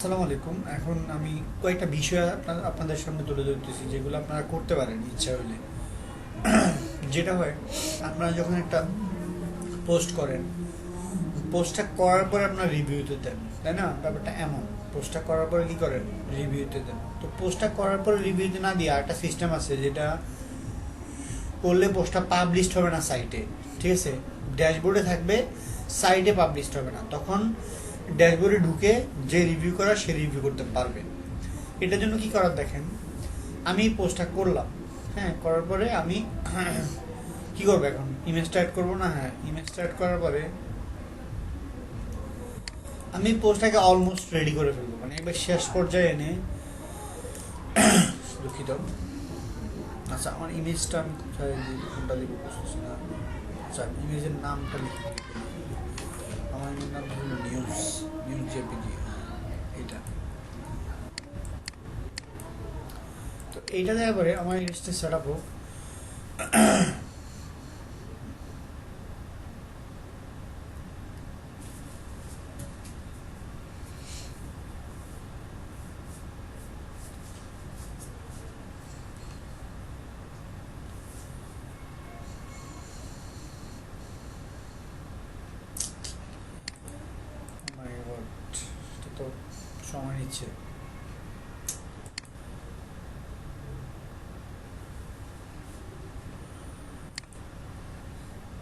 আসসালামু আলাইকুম। এখন আমি কয়েকটা বিষয় আপনাদের সামনে তুলে ধরতেছি, যেগুলো আপনারা করতে পারেন ইচ্ছা হলে। যেটা হয়, আপনারা যখন একটা পোস্ট করেন, পোস্টটা করার পরে আপনার রিভিউতে দেন, তাই না? ব্যাপারটা এমন, পোস্টটা করার পরে কি করেন, রিভিউতে দেন। তো পোস্টটা করার পরে রিভিউতে না দিয়ে আরেকটা সিস্টেম আছে, যেটা করলে পোস্টটা পাবলিশড হবে না সাইটে, ঠিক আছে? ড্যাশবোর্ডে থাকবে, সাইটে পাবলিশড হবে না। তখন ড্যাশবোর্ডে ঢুকে যে রিভিউ করা সে রিভিউ করতে পারবে। এটার জন্য কি করার দেখেন, আমি পোস্টটা করলাম, হ্যাঁ, করার পরে আমি কি করবো, এখন ইমেজটা অ্যাড করবো না? হ্যাঁ, ইমেজটা অ্যাড করার পরে আমি পোস্টটাকে অলমোস্ট রেডি করে ফেলবো, মানে একবার শেষ পর্যায়ে এনে দুঃখিত। আচ্ছা, আমার ইমেজটা আমি কোথায় দিব, কোনটা দিব বুঝতেছি না। আচ্ছা, ইমেজের নামটা লিখে দিই। আমার ইমেজের নাম হলো নিউজ, নিউজ জেপিজি, এটা। তো এইটা দেওয়ার পরে আমার ইমেজটা সেট আপ হোক। মাই গড, এটা তো সময় নিচ্ছে,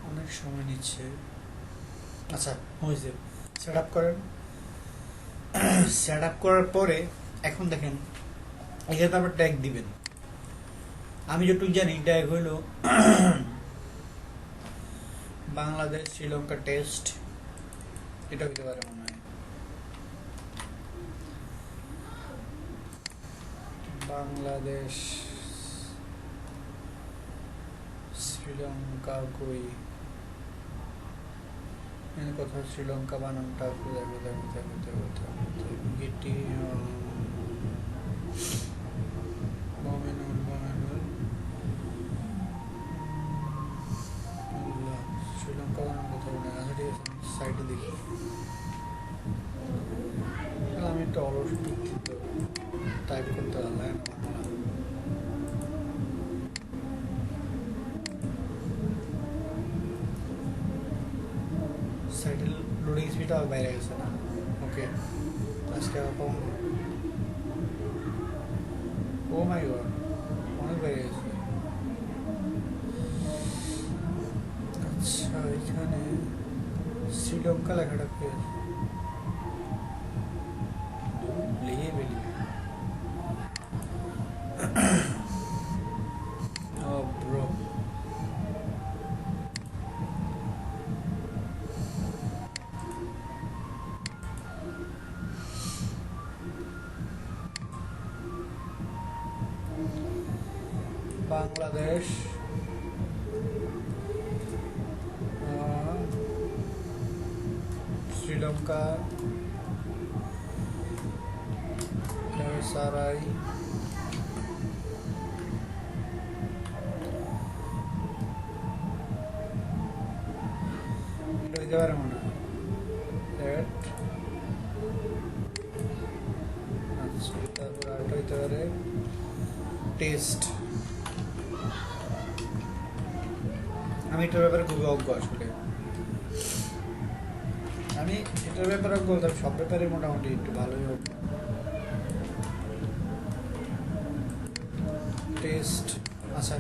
অনেক সময় নিচ্ছে। আচ্ছা, হয়েছে, সেট আপ করেন। সেট আপ করার পরে এখন দেখেন, এখানে আবার ট্যাগ দিবেন। আমি যেটুকু জানি ট্যাগ হইল বাংলাদেশ শ্রীলঙ্কা টেস্ট, এটা হইতে পারে মনে হয়। বাংলাদেশ শ্রীলঙ্কা কই, কোথাও শ্রীলঙ্কা বানানটা কোথায় কোথায় কোথায় কোথায় কোথায় কোথায় এটি মমিনুল মমিনুল শ্রীলঙ্কা বানান কোথাও নেই। আচ্ছা, ঠিক আছে, সাইডে দেখি। আমি একটা অলস দুঃখিত, টাইপ করতে পারলাম। সাইডে লোডিং স্পিডটা বাইরে গেছে না? ওকে, আজকে এখন, ও মাই গড, অনেক বাইরে গেছে। আচ্ছা, এখানে শ্রীলঙ্কা লেখাটা পেয়ে লিখে বেলি। ও ব্রো, বাংলাদেশ শ্রীলঙ্কা সারাই হইতে পারে মনে হয়। আচ্ছা, তারপর আরেকটা হইতে পারে টেস্ট। আমি এটার ব্যাপারে খুবই অজ্ঞ আসলে। আমি এটার ব্যাপারে অজ্ঞ, তবে সব ব্যাপারে মোটামুটি একটু ভালোই অজ্ঞ। টেস্ট, আচ্ছা,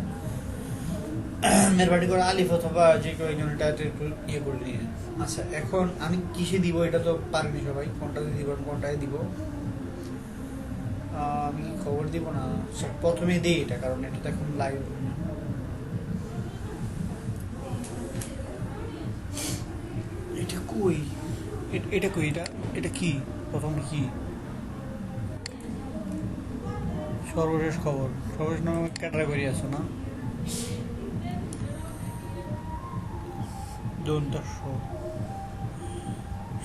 মেরবাটি করে আলিফ অথবা যে কেউ একজন এটাতে একটু ইয়ে করে নিয়ে। আচ্ছা, এখন আমি কিসে দিব এটা তো পারিনি সবাই, কোনটাতে দিব কোনটায় দিব। আমি খবর দিব না, প্রথমে দিই এটা, কারণ এটা তো এখন লাইভ। এটা কই, এটা কই, এটা এটা কি, প্রথম কি, সর্বশেষ খবর, সর্বশেষ নামে ক্যাটাগরি আছে না? দন্তস্ব,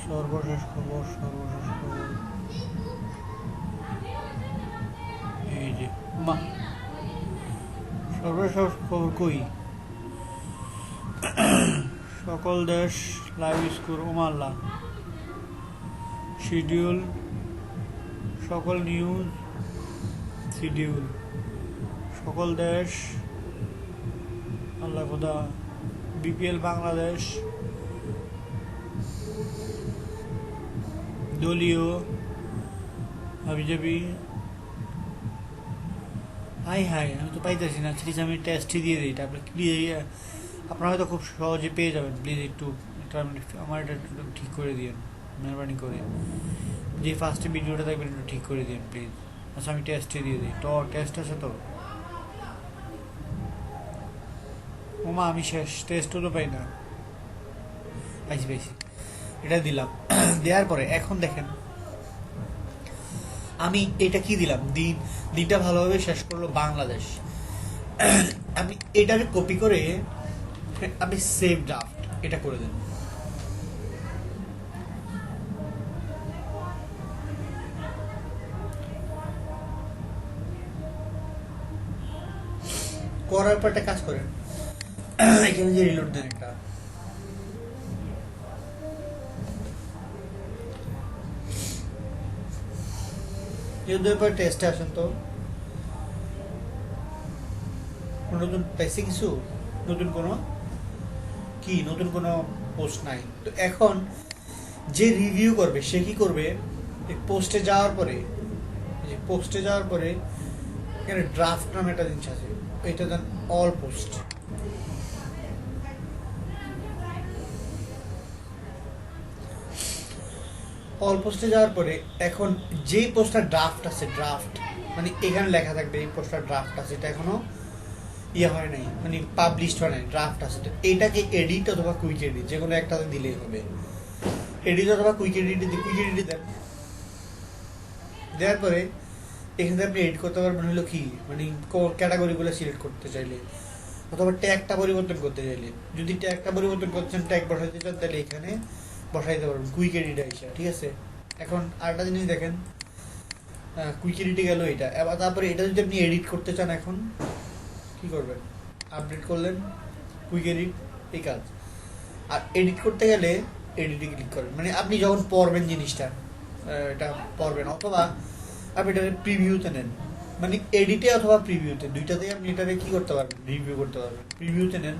সর্বশেষ খবর, সর্বশেষ খবর, এই যে মা, সর্বশেষ খবর কই, সকল দেশ লাইভ স্কোর, ওমাল্লা শিডিউল সকল নিউজ শিডিউল, সকল দেশ, আল্লাহ খোদা, বিপিএল বাংলাদেশ, দলীয়, হাবিজাবি। হাই হাই, আমি তো পাইতেছি না। প্লিজ আমি টেস্টই দিয়ে দিই, তারপরে প্লিজ আপনারা হয়তো খুব সহজে পেয়ে যাবেন। প্লিজ একটু এটা আমার এটা একটু ঠিক করে দিন, মেহরবানি করে। যে ফার্স্টে ভিডিওটা দেখবেন একটু ঠিক করে দিন প্লিজ। আচ্ছা আমি টেস্টে দিয়ে দিই। তো টেস্ট আছে তো? ওমা আমি শেষ, টেস্টও তো পাই না। পাইছি পাইছি, এটা দিলাম। দেওয়ার পরে এখন দেখেন আমি এটা কি দিলাম, দিনটা ভালোভাবে শেষ করলো বাংলাদেশ। আমি এটাকে কপি করে আমি সেভ ড্রাফট এটা করে দেন। করার পর একটা কাজ করেন, এখানে যে রিলোড দেন একটা, পর টেস্টে আসেন তো। নতুন পেসি কিছু, নতুন কোনো পোস্ট নাই তো। এখন যে রিভিউ করবে সে কি করবে, পোস্টে যাওয়ার পরে এখানে ড্রাফট নামে একটা জিনিস আছে, এটা দেন অল পোস্ট। অল পোস্টে যাওয়ার পরে এখন যেই পোস্টটা ড্রাফট আছে, ড্রাফট মানে এখানে লেখা থাকবে এই পোস্টটা ড্রাফট আছে, এটা এখনো ইয়ে হয় নাই, মানে পাবলিশড হয় নাই, ড্রাফট আছে। তো এটাকে এডিট অথবা কুইক এডিট যে কোনো একটাতে দিলেই হবে। এডিট অথবা কুইক এডিট দেন। দেওয়ার পরে এখানে আপনি এডিট করতে পারবেন হলো কি, মানে ক্যাটাগরিগুলো সিলেক্ট করতে চাইলে অথবা ট্যাগটা পরিবর্তন করতে চাইলে। যদি ট্যাগটা পরিবর্তন করছেন, ট্যাগ বসাইতে চান, তাহলে এখানে বসাইতে পারবেন কুইক এডিট আইসা, ঠিক আছে। এখন আরেকটা জিনিস দেখেন, কুইক এডিটে গেল এটা। এবার তারপরে এটা যদি আপনি এডিট করতে চান, এখন কি করবেন, আপডেট করলেন, কুইক এডিট, এই কাজ। আর এডিট করতে গেলে এডিটে ক্লিক করবেন, মানে আপনি যখন পড়বেন জিনিসটা এটা পড়বেন, অথবা আপনি এটাকে প্রিভিউতে নেন, মানে এডিটে অথবা প্রিভিউতে, দুইটাতেই আপনি এটাকে কি করতে পারবেন, রিভিউ করতে পারবেন। প্রিভিউতে নেন,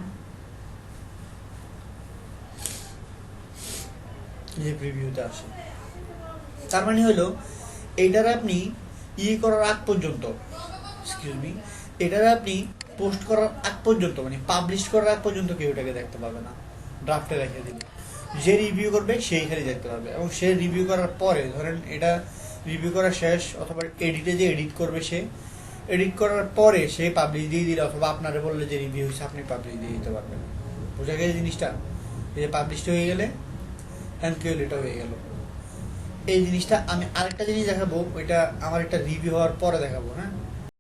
যে প্রিভিউতে আসে, তার মানে হলো এইটার আপনি করার আগ পর্যন্ত, এটার আপনি পোস্ট করার আগ পর্যন্ত, মানে পাবলিশ করার আগ পর্যন্ত কেউ এটাকে দেখতে পাবে না। ড্রাফটে রেখে দিলে যে রিভিউ করবে সেই খালি দেখতে পারবে, এবং সে রিভিউ করার পরে ধরেন এটা রিভিউ করা শেষ, অথবা এডিটে যে এডিট করবে সে এডিট করার পরে সে পাবলিশ দিয়ে দিলে, অথবা আপনারে বললে যে রিভিউ হয়েছে আপনি পাবলিশ দিয়ে দিতে পারবেন। বোঝা গেছে জিনিসটা? এই যে পাবলিশড হয়ে গেলে এনকিউএল এটা হয়ে গেল। এই জিনিসটা আমি আরেকটা জিনিস দেখাবো, ওইটা আমার একটা রিভিউ হওয়ার পরে দেখাবো, হ্যাঁ।